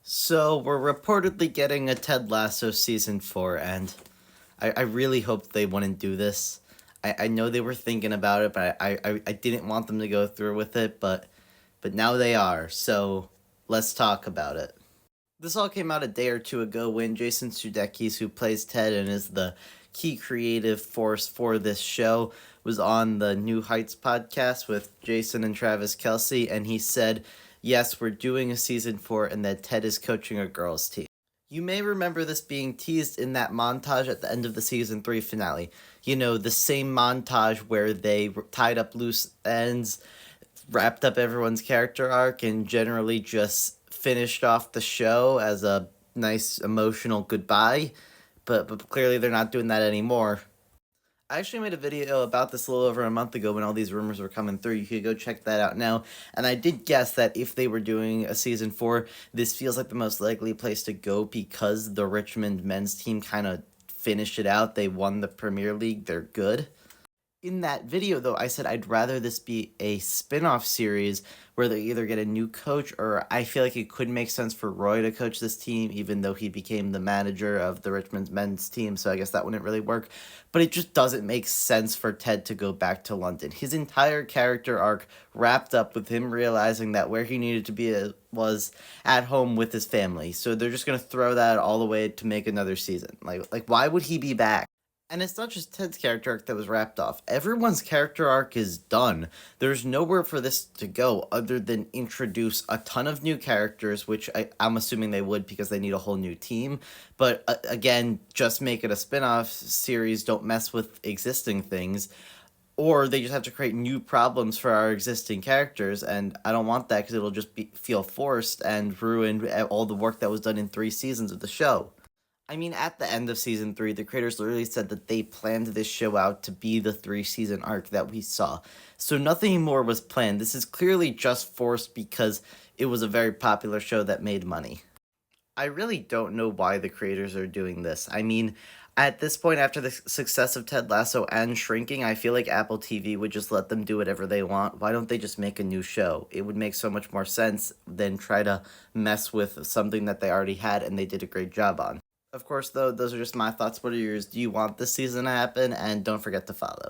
So we're reportedly getting a Ted Lasso season 4, and I really hoped they wouldn't do this. I know they were thinking about it, but I didn't want them to go through with it, but now they are, so let's talk about it. This all came out a day or two ago when Jason Sudeikis, who plays Ted and is the key creative force for this show, was on the New Heights podcast with Jason and Travis Kelce, and he said, yes, we're doing a season 4 and that Ted is coaching a girls' team. You may remember this being teased in that montage at the end of the season 3 finale. You know, the same montage where they tied up loose ends, wrapped up everyone's character arc, and generally just finished off the show as a nice emotional goodbye. But clearly they're not doing that anymore. I actually made a video about this a little over a month ago when all these rumors were coming through. You could go check that out now. And I did guess that if they were doing a season 4, this feels like the most likely place to go because the Richmond men's team kind of finished it out. They won the Premier League. They're good. In that video, though, I said I'd rather this be a spin-off series where they either get a new coach, or I feel like it could make sense for Roy to coach this team, even though he became the manager of the Richmond men's team, so I guess that wouldn't really work. But it just doesn't make sense for Ted to go back to London. His entire character arc wrapped up with him realizing that where he needed to be was at home with his family. So they're just going to throw that all away to make another season. Like why would he be back? And it's not just Ted's character arc that was wrapped off. Everyone's character arc is done. There's nowhere for this to go other than introduce a ton of new characters, which I'm assuming they would because they need a whole new team. But again, just make it a spin-off series. Don't mess with existing things. Or they just have to create new problems for our existing characters, and I don't want that because it'll just feel forced and ruin all the work that was done in 3 seasons of the show. I mean, at the end of season 3, the creators literally said that they planned this show out to be the 3-season arc that we saw. So nothing more was planned. This is clearly just forced because it was a very popular show that made money. I really don't know why the creators are doing this. I mean, at this point, after the success of Ted Lasso and Shrinking, I feel like Apple TV would just let them do whatever they want. Why don't they just make a new show? It would make so much more sense than try to mess with something that they already had and they did a great job on. Of course, though, those are just my thoughts. What are yours? Do you want this season to happen? And don't forget to follow.